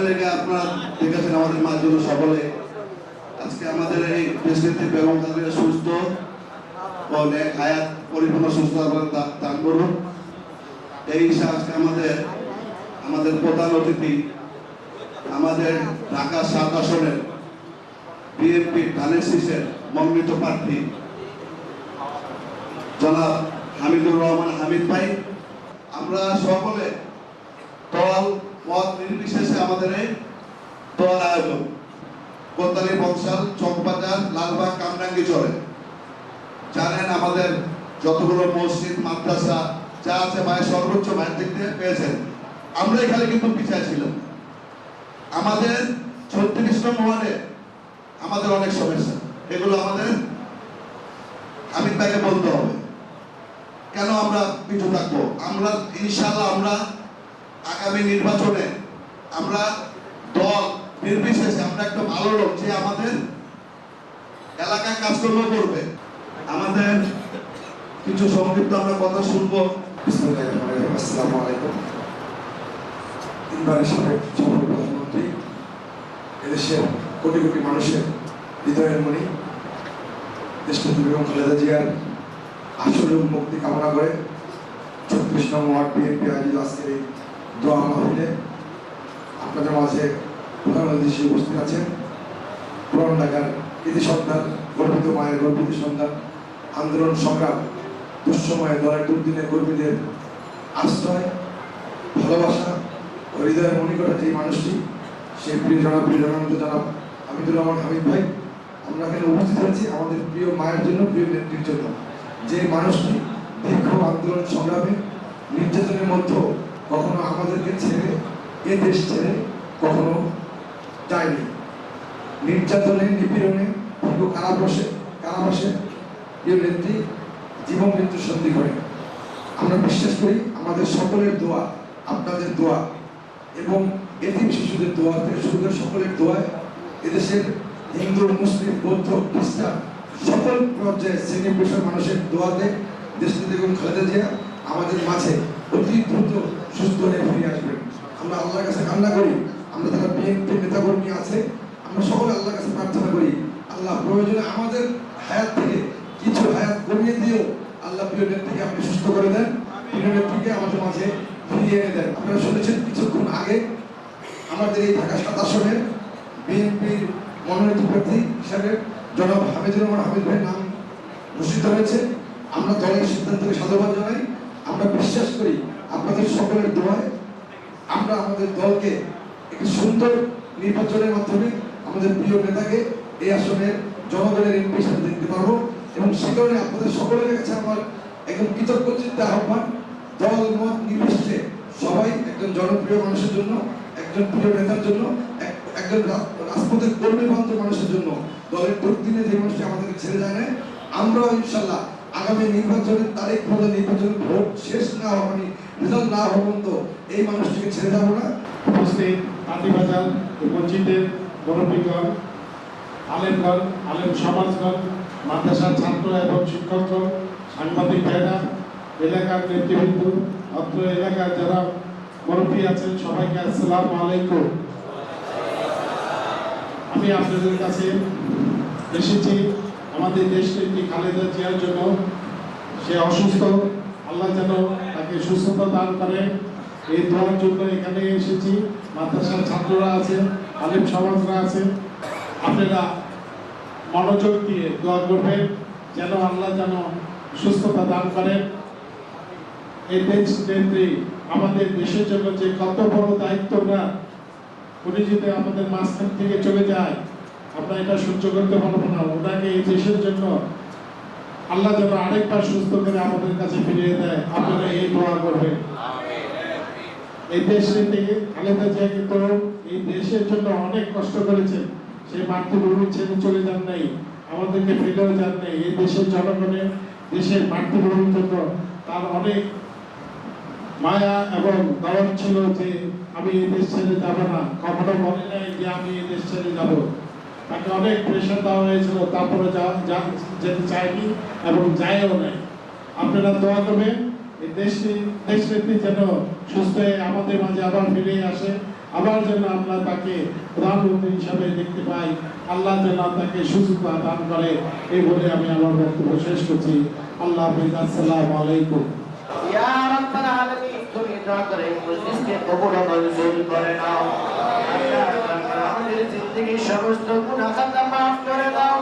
জায়গায় আপনারা দেখেছেন আমাদের মাঝজন সকলে আজকে আমাদের এই দেশনেত্রী বেগম খালেদা সুস্থ ও নেক হায়াত পরিপূর্ণ সুস্থ দান করুন। এই হিসাবে আজকে আমাদের প্রধান অতিথি আমাদের ঢাকা ৭ আসনের বিএনপি ধানের শীষের মনোনীত প্রার্থী জনাব হামিদুর রহমান হামিদ ভাই। আমরা সকলে দল মত নির্বিশেষে আমাদের এই দল আয়োজন কোতোয়ালি, বংশাল, চকবাজার, লালবাগ, কামরাঙ্গি চলে জানেন আমাদের যতগুলো মসজিদ মাদ্রাসা যা আছে ভাই সর্বোচ্চ ভাইয়ের দিক দিয়ে পেয়েছেন। আমরা এখানে কিন্তু পিছিয়ে ছিলাম। আমাদের ৩৬ নং ওয়ার্ডে আমাদের অনেক সমস্যা, এগুলো আমাদের হামিদ ভাইকে বলতে হবে কেন আমরা পিছু থাকবো। আমরা ইনশাআল্লাহ আমরা আগামী নির্বাচনে আমরা দল নির্বিশেষে আমরা একটা ভালো লোক যে আমাদের এলাকায় কাজকর্ম করবে। আমাদের কিছু সংক্ষিপ্ত আমরা কথা শুনবো। আসসালামু আলাইকুম। তিনবারের সাবেক প্রধানমন্ত্রী, এদেশের কোটি কোটি মানুষের হৃদয়ের মণি দেশনেত্রী বেগম খালেদা জিয়ার আসলে মুক্তি কামনা করে ৩৬ নং ওয়ার্ড বিএনপি আয়োজিত আজকের এই দোয়া মাহফিলে আপনাদের মাঝে প্রধান অতিথি হিসেবে উপস্থিত আছেন পুরান ঢাকার কৃতি সন্তান, গর্বিত মায়ের গর্বিত সন্তান, আন্দোলন সংগ্রাম দুঃসময়ে দলের দুর্দিনের কর্মীদের আশ্রয়, ভালোবাসা ও হৃদয়ের মনিকটা যে মানুষটি, সেই প্রিয় জনাব হামিদুর রহমান হামিদ ভাই। আমরা এখানে উপস্থিত হয়েছি আমাদের প্রিয় মায়ের জন্য, প্রিয় নেত্রীর জন্য, যে মানুষটি দীর্ঘ আন্দোলন সংগ্রামে নির্যাতনের মধ্যে কখনো আমাদেরকে ছেড়ে এ দেশ ছেড়ে কখনো যায়নি। নির্যাতনে, নিপীড়নে, দীর্ঘ কারাবাসে প্রিয় নেত্রী জীবন মৃত্যু সন্ধি করে। আমরা বিশ্বাস করি আমাদের সকলের দোয়া, আপনাদের দোয়া এবং এতিম শিশুদের দোয়া থেকে শুরু করে সকলের দোয়ায় এদেশের হিন্দু, মুসলিম, বৌদ্ধ, খ্রিস্টান সকল পর্যায়ে শ্রেণী পেশার মানুষের দোয়াতে দেশনেত্রী বেগম খালেদা জিয়া আমাদের মাঝে অতি দ্রুত সুস্থ হয়ে ফিরে আসবেন। আমরা আল্লাহর কাছে কামনা করি, আমরা যারা বিএনপি নেতাকর্মী আছে আমরা সকলে আল্লাহর কাছে প্রার্থনা করি, আল্লাহ প্রয়োজনে আমাদের হায়াত থেকে কিছু হায়াত কমিয়ে দিয়েও আল্লাহ প্রিয় নেত্রীকে আপনি সুস্থ করে দেন, প্রিয় নেত্রীকে আমাদের মাঝে ফিরিয়ে এনে দেন। আপনারা শুনেছেন কিছুক্ষণ আগে আমাদের এই ঢাকা ৭ আসনের বিএনপির মনোনীত প্রার্থী হিসাবে জনাব হামিদুর রহমান হামিদ ভাইয়ের নাম ঘোষিত হয়েছে। আমরা দলের সিদ্ধান্তকে সাধুবাদ জানাই। আমরা বিশ্বাস করি আপনাদের সকলের দোয়ায় আমরা আমাদের দলকে একটি সুন্দর নির্বাচনের মাধ্যমে আমাদের প্রিয় নেতাকে এই আসনের জনগণের এমপি হিসেবে দেখতে পারবো। এবং সে কারণে আপনাদের সকলের কাছে আমার একদম কৃতজ্ঞ চিত্তে আহ্বান, দল মত নির্বিশেষে সবাই একজন জনপ্রিয় মানুষের জন্য, একজন প্রিয় নেতার জন্য, একজন রাজপথের কর্মী বান্ধব মানুষের জন্য, দলের দুর্দিনে যে মানুষটি আমাদেরকে ছেড়ে যায় না, আমরাও ইনশাল্লাহ আগামী নির্বাচনের তারিখ মতো নির্বাচনের ভোট শেষ না হওয়া মানে রেজাল্ট না হওয়া পর্যন্ত এই মানুষটিকে ছেড়ে যাবো না। উপস্থিত আদিবাজার মসজিদের মুরব্বীগণ, আলেমগণ, আলেম সমাজগণ, মাদ্রাসার ছাত্র এবং শিক্ষকগণ, সাংবাদিক ভাইরা, এলাকার নেতৃবৃন্দ, অত্র এলাকার যারা মুরব্বী আছেন সবাইকে আসসালামু আলাইকুম। আমি আপনাদের কাছে এসেছি আমাদের দেশনেত্রী খালেদা জিয়ার জন্য। সে অসুস্থ, আল্লাহ যেন তাকে সুস্থতা দান করে এই দোয়ার জন্য এখানে এসেছি। মাদ্রাসার ছাত্ররা আছে, আলেম সমাজরা আছে, আপনারা মনোযোগ দিয়ে দোয়া করবেন যেন আল্লাহ যেন সুস্থতা দান করেন। এই দেশ নেত্রী আমাদের দেশের জন্য যে কত বড় দায়িত্বটা, উনি যদি আমাদের মাঝখান থেকে চলে যায় আমরা এটা সহ্য করতে পারবো না। ওনাকে এই দেশের জন্য আল্লাহ যেন আরেকবার সুস্থ করে আমাদের কাছে ফিরিয়ে দেয়, আপনারা এই দোয়া করবেন। এই দেশ নেত্রী খালেদা জিয়া কিন্তু এই দেশের জন্য অনেক কষ্ট করেছেন। সেই মাতৃভূমি ছেড়ে চলে যান নাই, আমাদেরকে ফেলেও যান নাই। এই দেশের জনগণের, দেশের মাতৃভূমির জন্য তার অনেক মায়া এবং দরদ ছিল যে আমি এই দেশ ছেড়ে যাব না। কখনো বলে নাই যে আমি এই দেশ ছেড়ে যাব। তাকে অনেক প্রেশার দেওয়া হয়েছিল, তারপরে যেতে চায়নি এবং যায়ও নাই। আপনারা দোয়া করবেন এই দেশনেত্রী যেন সুস্থ হয়ে আমাদের মাঝে আবার ফিরে আসে। আবার যেন আমরা তাকে প্রধানমন্ত্রী হিসাবে দেখতে পাই। আল্লাহ যেন তাকে সুযোগ দান করে, এই বলে আমি আমার বক্তব্য শেষ করছি। আল্লাহ হাফেজ। আসসালামু আলাইকুম। ইয়া রাব্বাল আলামিন, তুমি দয়া করে মজলিসকে কবুল ও মঞ্জুর করে নাও। আল্লাহ আমাদের জিন্দেগীর সমস্ত গুনাহ খাতা মাফ করে দাও।